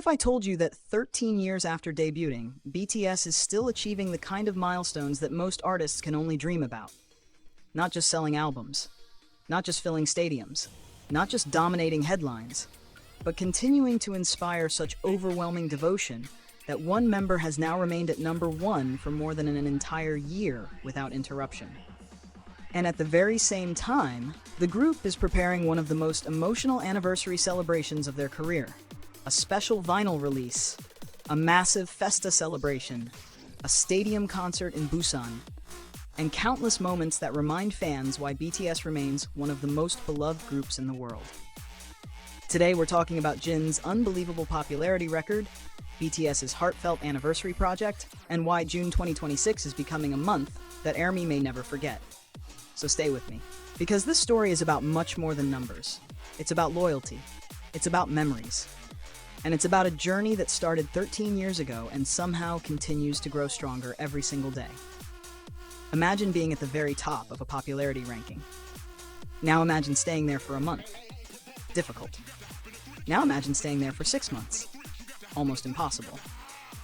I told you that 13 years after debuting, BTS is still achieving the kind of milestones that most artists can only dream about? Not just selling albums, not just filling stadiums, not just dominating headlines, but continuing to inspire such overwhelming devotion that one member has now remained at #1 for more than an entire year without interruption. And at the very same time, the group is preparing one of the most emotional anniversary celebrations of their career. A special vinyl release, a massive FESTA celebration, a stadium concert in Busan, and countless moments that remind fans why BTS remains one of the most beloved groups in the world. Today we're talking about Jin's unbelievable popularity record, BTS's heartfelt anniversary project, and why June 2026 is becoming a month that ARMY may never forget. So stay with me, because this story is about much more than numbers. It's about loyalty, it's about memories, and it's about a journey that started 13 years ago and somehow continues to grow stronger every single day. Imagine being at the very top of a popularity ranking. Now imagine staying there for a month. Difficult. Now imagine staying there for 6 months. Almost impossible.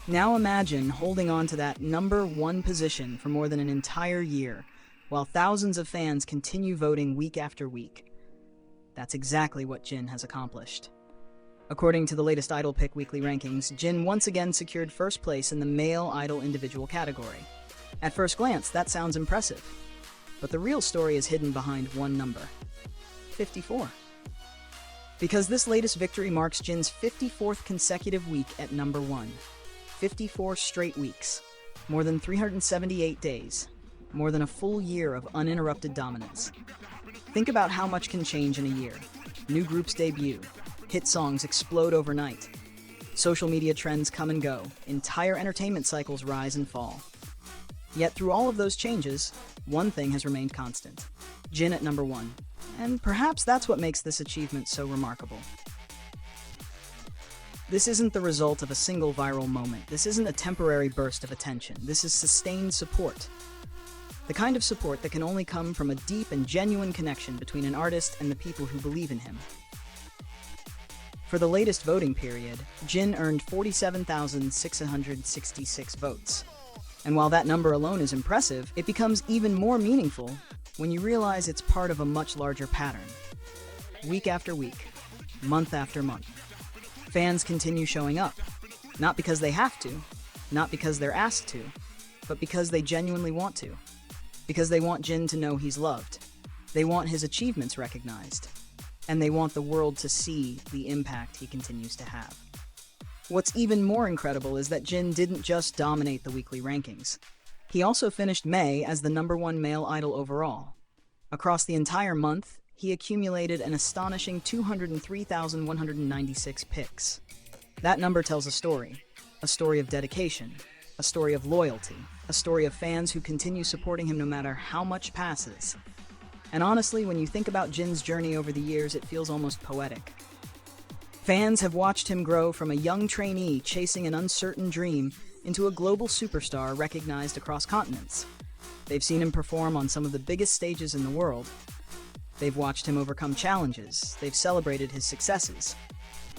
Now imagine holding on to that #1 position for more than an entire year, while thousands of fans continue voting week after week. That's exactly what Jin has accomplished. According to the latest Idolpic weekly rankings, Jin once again secured first place in the male idol individual category. At first glance, that sounds impressive, but the real story is hidden behind one number: 54. Because this latest victory marks Jin's 54th consecutive week at #1. 54 straight weeks, more than 378 days, more than a full year of uninterrupted dominance. Think about how much can change in a year. New groups debut, hit songs explode overnight, social media trends come and go, entire entertainment cycles rise and fall. Yet through all of those changes, one thing has remained constant: Jin at #1. And perhaps that's what makes this achievement so remarkable. This isn't the result of a single viral moment. This isn't a temporary burst of attention. This is sustained support. The kind of support that can only come from a deep and genuine connection between an artist and the people who believe in him. For the latest voting period, Jin earned 47,666 votes. And while that number alone is impressive, it becomes even more meaningful when you realize it's part of a much larger pattern. Week after week, month after month, fans continue showing up, not because they have to, not because they're asked to, but because they genuinely want to. Because they want Jin to know he's loved, they want his achievements recognized, and they want the world to see the impact he continues to have. What's even more incredible is that Jin didn't just dominate the weekly rankings. He also finished May as the #1 male idol overall. Across the entire month, he accumulated an astonishing 203,196 picks. That number tells a story of dedication, a story of loyalty, a story of fans who continue supporting him no matter how much passes. And honestly, when you think about Jin's journey over the years, it feels almost poetic. Fans have watched him grow from a young trainee chasing an uncertain dream into a global superstar recognized across continents. They've seen him perform on some of the biggest stages in the world. They've watched him overcome challenges. They've celebrated his successes.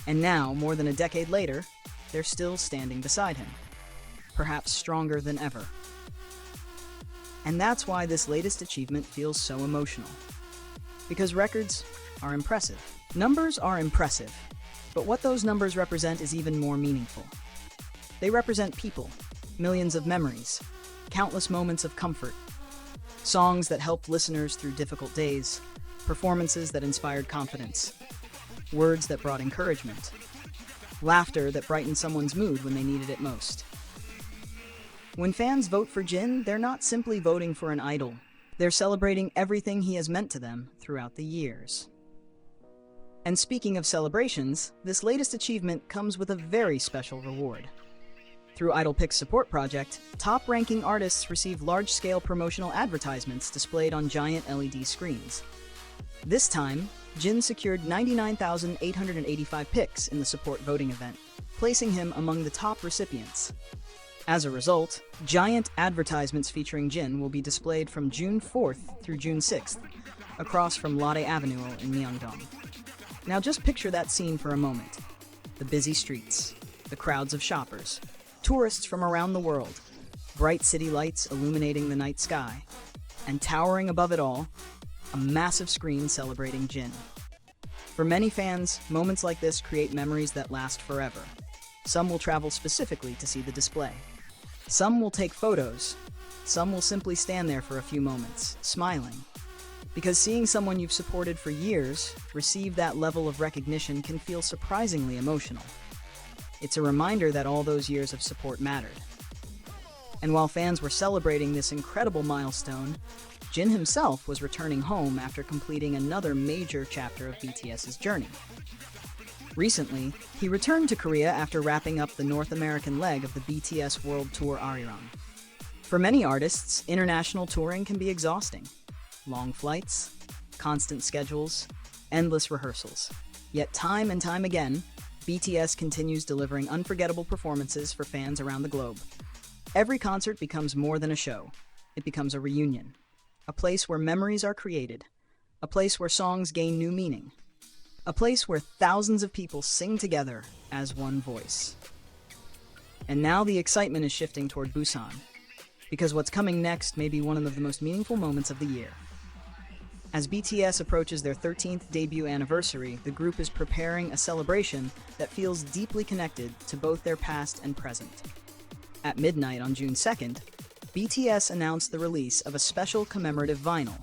And now, more than a decade later, they're still standing beside him, perhaps stronger than ever. And that's why this latest achievement feels so emotional. Because records are impressive. Numbers are impressive. But what those numbers represent is even more meaningful. They represent people, millions of memories, countless moments of comfort, songs that helped listeners through difficult days, performances that inspired confidence, words that brought encouragement, laughter that brightened someone's mood when they needed it most. When fans vote for Jin, they're not simply voting for an idol. They're celebrating everything he has meant to them throughout the years. And speaking of celebrations, this latest achievement comes with a very special reward. Through Idolpic's support project, top-ranking artists receive large-scale promotional advertisements displayed on giant LED screens. This time, Jin secured 99,885 picks in the support voting event, placing him among the top recipients. As a result, giant advertisements featuring Jin will be displayed from June 4th through June 6th, across from Lotte Avenue in Myeongdong. Now just picture that scene for a moment. The busy streets, the crowds of shoppers, tourists from around the world, bright city lights illuminating the night sky, and towering above it all, a massive screen celebrating Jin. For many fans, moments like this create memories that last forever. Some will travel specifically to see the display. Some will take photos. Some will simply stand there for a few moments, smiling. Because seeing someone you've supported for years receive that level of recognition can feel surprisingly emotional. It's a reminder that all those years of support mattered. And while fans were celebrating this incredible milestone, Jin himself was returning home after completing another major chapter of BTS's journey. Recently, he returned to Korea after wrapping up the North American leg of the BTS World Tour ARIRANG. For many artists, international touring can be exhausting. Long flights, constant schedules, endless rehearsals. Yet time and time again, BTS continues delivering unforgettable performances for fans around the globe. Every concert becomes more than a show. It becomes a reunion. A place where memories are created. A place where songs gain new meaning. A place where thousands of people sing together as one voice. And now the excitement is shifting toward Busan, because what's coming next may be one of the most meaningful moments of the year. As BTS approaches their 13th debut anniversary, the group is preparing a celebration that feels deeply connected to both their past and present. At midnight on June 2nd, BTS announced the release of a special commemorative vinyl.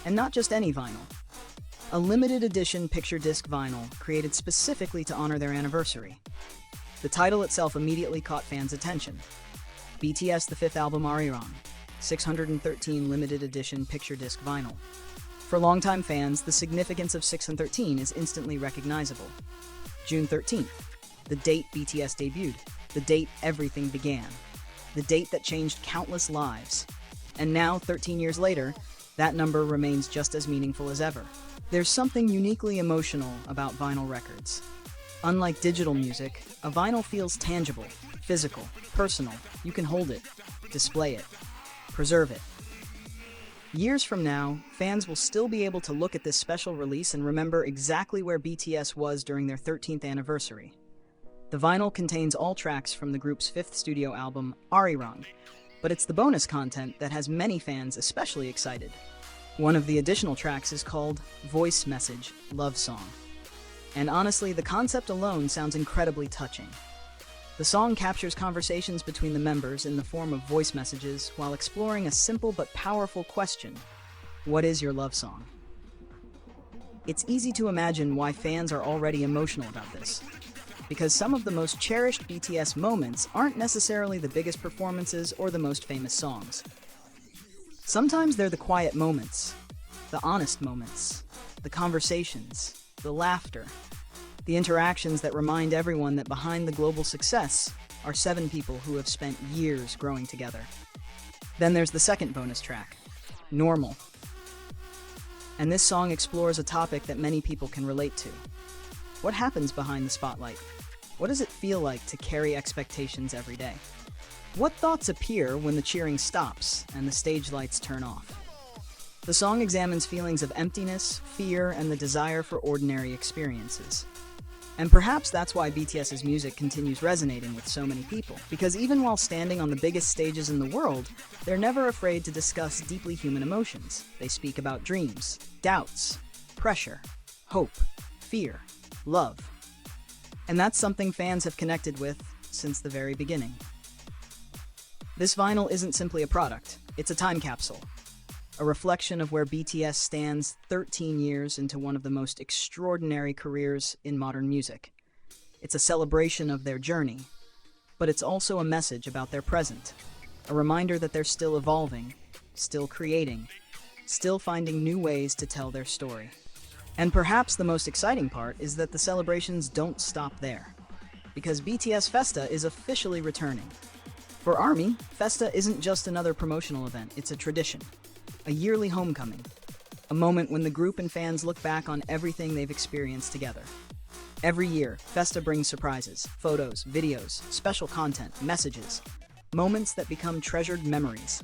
And not just any vinyl. A limited edition picture disc vinyl created specifically to honor their anniversary. The title itself immediately caught fans' attention. BTS The Fifth Album ARIRANG, 613 limited edition picture disc vinyl. For longtime fans, the significance of 613 is instantly recognizable. June 13th, the date BTS debuted, the date everything began, the date that changed countless lives. And now, 13 years later, that number remains just as meaningful as ever. There's something uniquely emotional about vinyl records. Unlike digital music, a vinyl feels tangible, physical, personal. You can hold it, display it, preserve it. Years from now, fans will still be able to look at this special release and remember exactly where BTS was during their 13th anniversary. The vinyl contains all tracks from the group's fifth studio album, ARIRANG, but it's the bonus content that has many fans especially excited. One of the additional tracks is called Voice Message Love Song. And honestly, the concept alone sounds incredibly touching. The song captures conversations between the members in the form of voice messages while exploring a simple but powerful question: what is your love song? It's easy to imagine why fans are already emotional about this, because some of the most cherished BTS moments aren't necessarily the biggest performances or the most famous songs. Sometimes they're the quiet moments, the honest moments, the conversations, the laughter, the interactions that remind everyone that behind the global success are 7 people who have spent years growing together. Then there's the second bonus track, Normal. And this song explores a topic that many people can relate to. What happens behind the spotlight? What does it feel like to carry expectations every day? What thoughts appear when the cheering stops and the stage lights turn off? The song examines feelings of emptiness, fear, and the desire for ordinary experiences. And perhaps that's why BTS's music continues resonating with so many people, because even while standing on the biggest stages in the world, they're never afraid to discuss deeply human emotions. They speak about dreams, doubts, pressure, hope, fear, love. And that's something fans have connected with since the very beginning. This vinyl isn't simply a product, it's a time capsule. A reflection of where BTS stands 13 years into one of the most extraordinary careers in modern music. It's a celebration of their journey, but it's also a message about their present, a reminder that they're still evolving, still creating, still finding new ways to tell their story. And perhaps the most exciting part is that the celebrations don't stop there, because BTS FESTA is officially returning. For ARMY, FESTA isn't just another promotional event, it's a tradition. A yearly homecoming, a moment when the group and fans look back on everything they've experienced together. Every year, FESTA brings surprises, photos, videos, special content, messages, moments that become treasured memories.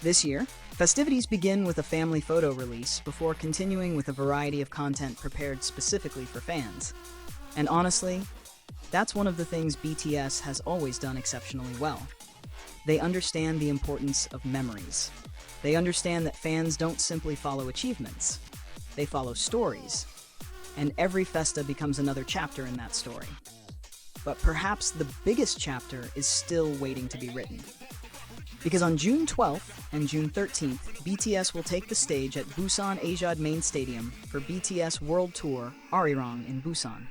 This year, festivities begin with a family photo release before continuing with a variety of content prepared specifically for fans. And honestly, That's one of the things BTS has always done exceptionally well. They understand the importance of memories. They understand that fans don't simply follow achievements, they follow stories. And every FESTA becomes another chapter in that story. But perhaps the biggest chapter is still waiting to be written. Because on June 12th and June 13th, BTS will take the stage at Busan Asiad Main Stadium for BTS World Tour ARIRANG in Busan.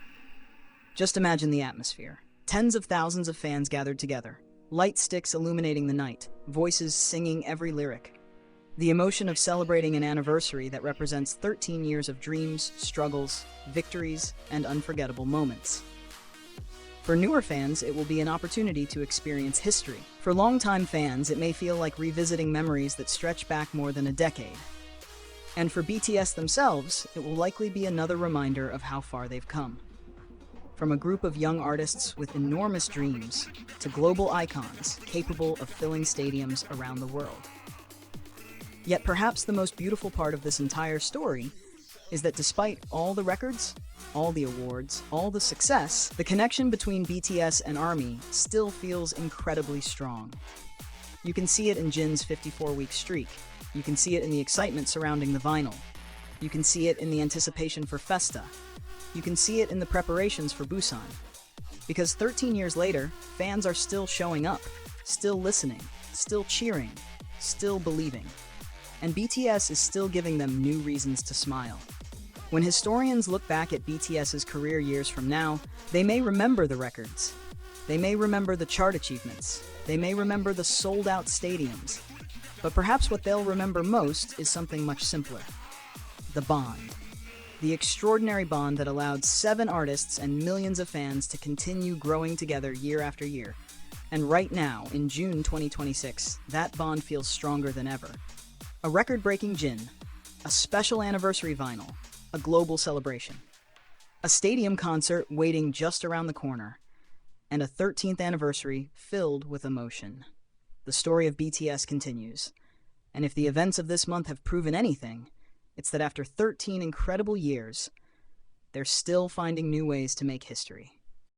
Just imagine the atmosphere. Tens of thousands of fans gathered together, light sticks illuminating the night, voices singing every lyric. The emotion of celebrating an anniversary that represents 13 years of dreams, struggles, victories, and unforgettable moments. For newer fans, it will be an opportunity to experience history. For longtime fans, it may feel like revisiting memories that stretch back more than a decade. And for BTS themselves, it will likely be another reminder of how far they've come. From a group of young artists with enormous dreams to global icons capable of filling stadiums around the world. Yet perhaps the most beautiful part of this entire story is that despite all the records, all the awards, all the success, the connection between BTS and ARMY still feels incredibly strong. You can see it in Jin's 54-week streak. You can see it in the excitement surrounding the vinyl. You can see it in the anticipation for FESTA. You can see it in the preparations for Busan. Because 13 years later, fans are still showing up, still listening, still cheering, still believing. And BTS is still giving them new reasons to smile. When historians look back at BTS's career years from now, they may remember the records. They may remember the chart achievements. They may remember the sold-out stadiums. But perhaps what they'll remember most is something much simpler. The bond. The extraordinary bond that allowed 7 artists and millions of fans to continue growing together year after year. And right now, in June 2026, that bond feels stronger than ever. A record-breaking Jin, a special anniversary vinyl, a global celebration, a stadium concert waiting just around the corner, and a 13th anniversary filled with emotion. The story of BTS continues, and if the events of this month have proven anything, it's that after 13 incredible years, they're still finding new ways to make history.